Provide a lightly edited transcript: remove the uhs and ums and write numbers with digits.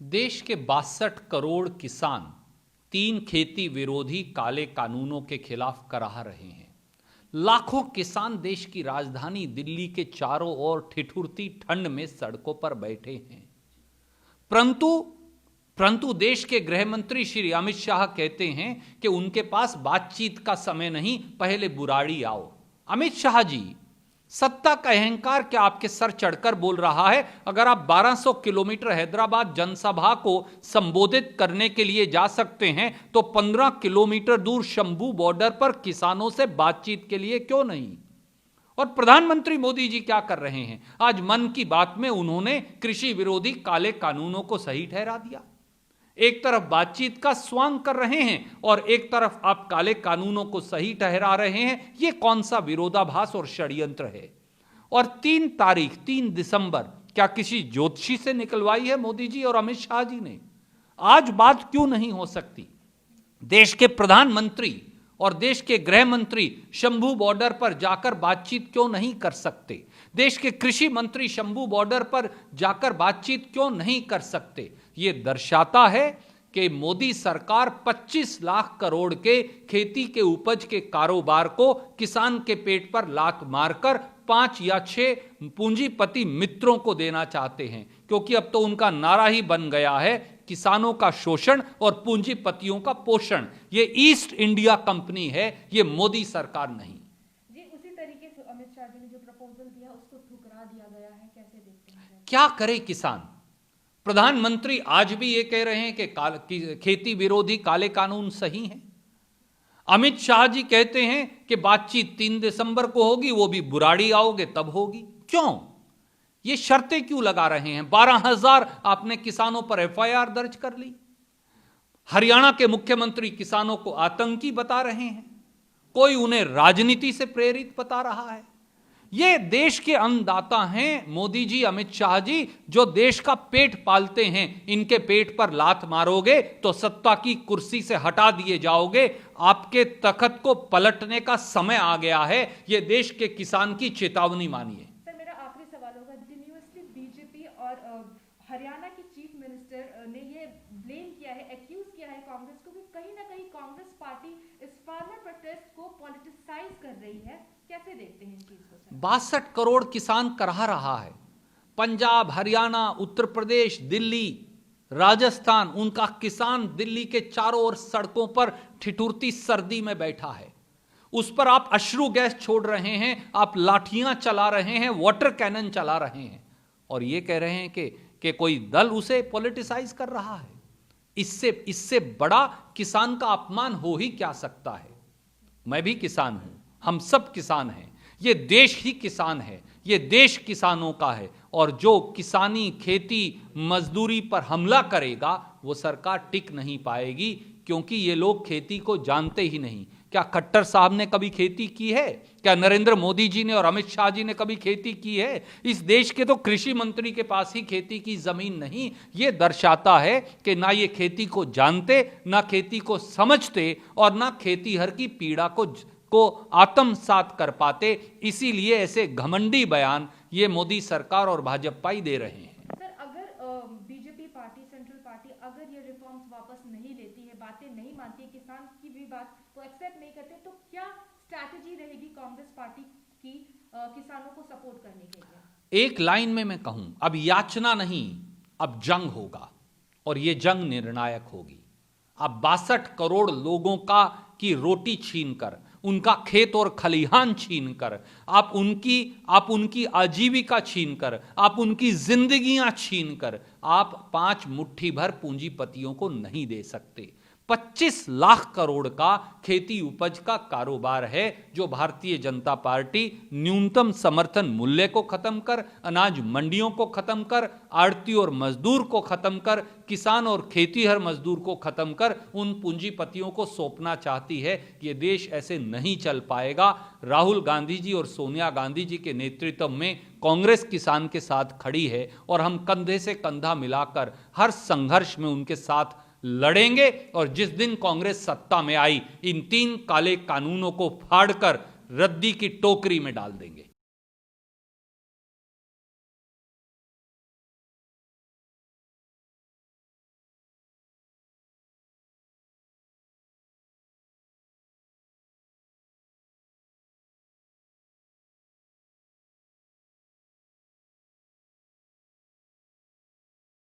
देश के 62 करोड़ किसान 3 खेती विरोधी काले कानूनों के खिलाफ कराह रहे हैं। लाखों किसान देश की राजधानी दिल्ली के चारों ओर ठिठुरती ठंड में सड़कों पर बैठे हैं। परंतु परंतु देश के गृह मंत्री श्री अमित शाह कहते हैं कि उनके पास बातचीत का समय नहीं, पहले बुराड़ी आओ। अमित शाह जी, सत्ता का अहंकार क्या आपके सर चढ़कर बोल रहा है? अगर आप 1200 किलोमीटर हैदराबाद जनसभा को संबोधित करने के लिए जा सकते हैं तो 15 किलोमीटर दूर शंभू बॉर्डर पर किसानों से बातचीत के लिए क्यों नहीं? और प्रधानमंत्री मोदी जी क्या कर रहे हैं? आज मन की बात में उन्होंने कृषि विरोधी काले कानूनों को सही ठहरा दिया। एक तरफ बातचीत का स्वांग कर रहे हैं और एक तरफ आप काले कानूनों को सही ठहरा रहे हैं। यह कौन सा विरोधाभास और षड्यंत्र है? और 3 दिसंबर क्या किसी ज्योतिषी से निकलवाई है मोदी जी और अमित शाह जी ने? आज बात क्यों नहीं हो सकती? देश के प्रधानमंत्री और देश के गृह मंत्री शंभू बॉर्डर पर जाकर बातचीत क्यों नहीं कर सकते? देश के कृषि मंत्री शंभू बॉर्डर पर जाकर बातचीत क्यों नहीं कर सकते? ये दर्शाता है कि मोदी सरकार 25 लाख करोड़ के खेती के उपज के कारोबार को किसान के पेट पर लात मारकर 5 या 6 पूंजीपति मित्रों को देना चाहते हैं, क्योंकि अब तो उनका नारा ही बन गया है किसानों का शोषण और पूंजीपतियों का पोषण। ये ईस्ट इंडिया कंपनी है, ये मोदी सरकार नहीं। जी, उसी तरीके से अमित शाह जी ने जो प्रपोजल दिया उसको ठुकरा दिया गया है, कैसे देखते हैं? क्या करे किसान? प्रधानमंत्री आज भी ये कह रहे हैं कि खेती विरोधी काले कानून सही हैं। अमित शाह जी कहते हैं कि बातचीत 3 दिसंबर को होगी, वो भी बुराड़ी आओगे तब होगी। क्यों ये शर्तें क्यों लगा रहे हैं? 12,000 आपने किसानों पर एफआईआर दर्ज कर ली। हरियाणा के मुख्यमंत्री किसानों को आतंकी बता रहे हैं, कोई उन्हें राजनीति से प्रेरित बता रहा है। ये देश के अन्नदाता हैं मोदी जी, अमित शाह जी, जो देश का पेट पालते हैं। इनके पेट पर लात मारोगे तो सत्ता की कुर्सी से हटा दिए जाओगे। आपके तख्त को पलटने का समय आ गया है। यह देश के किसान की चेतावनी मानिए। सर, मेरा आखिरी सवाल होगा, कंटिन्यूअसली बीजेपी और हरियाणा की चीफ मिनिस्टर ने ये ब्लेम किया है, एक्यूज किया है कांग्रेस को कि कहीं ना कहीं कांग्रेस पार्टी इस फार्मर प्रोटेस्ट को पॉलिटिसाइज कर रही है। कैसे देखते हैं इस चीज को? 62 करोड़ किसान कराह रहा है। पंजाब, हरियाणा, उत्तर प्रदेश, दिल्ली, राजस्थान, उनका किसान दिल्ली के चारों ओर सड़कों पर ठिठुरती सर्दी में बैठा है। उस पर आप अश्रु गैस छोड़ रहे हैं, आप लाठियां चला रहे हैं, वाटर कैनन चला रहे हैं और यह कह रहे हैं कि कोई दल उसे पॉलिटिसाइज कर रहा है। इससे बड़ा किसान का अपमान हो ही क्या सकता है? मैं भी किसान हूं, हम सब किसान हैं, ये देश ही किसान है, ये देश किसानों का है। और जो किसानी, खेती, मजदूरी पर हमला करेगा वो सरकार टिक नहीं पाएगी, क्योंकि ये लोग खेती को जानते ही नहीं। क्या खट्टर साहब ने कभी खेती की है? क्या नरेंद्र मोदी जी ने और अमित शाह जी ने कभी खेती की है? इस देश के तो कृषि मंत्री के पास ही खेती की जमीन नहीं। ये दर्शाता है कि ना ये खेती को जानते, ना खेती को समझते और ना खेतीहर की पीड़ा को आत्मसात कर पाते। इसीलिए ऐसे घमंडी बयान ये मोदी सरकार और भाजपा ही दे रहे हैं। सर, अगर बीजेपी पार्टी, सेंट्रल पार्टी अगर ये रिफॉर्म्स वापस नहीं लेती है, बातें नहीं मानती है, किसान की भी बात को एक्सेप्ट नहीं करते, तो क्या स्ट्रैटेजी रहेगी कांग्रेस पार्टी की किसानों को सपोर्ट करने के लिए? एक लाइन में मैं कहूं, अब याचना नहीं, अब जंग होगा और यह जंग निर्णायक होगी। अब 62 करोड़ लोगों की रोटी छीनकर, उनका खेत और खलिहान छीनकर, आप उनकी आजीविका छीनकर, आप उनकी जिंदगियां छीनकर आप 5 मुट्ठी भर पूंजीपतियों को नहीं दे सकते। 25 लाख करोड़ का खेती उपज का कारोबार है जो भारतीय जनता पार्टी न्यूनतम समर्थन मूल्य को खत्म कर, अनाज मंडियों को खत्म कर, आड़ती और मजदूर को खत्म कर, किसान और खेतीहर मजदूर को खत्म कर उन पूंजीपतियों को सौंपना चाहती है। ये देश ऐसे नहीं चल पाएगा। राहुल गांधी जी और सोनिया गांधी जी के नेतृत्व में कांग्रेस किसान के साथ खड़ी है और हम कंधे से कंधा मिलाकर हर संघर्ष में उनके साथ लड़ेंगे। और जिस दिन कांग्रेस सत्ता में आई, इन 3 काले कानूनों को फाड़कर रद्दी की टोकरी में डाल देंगे।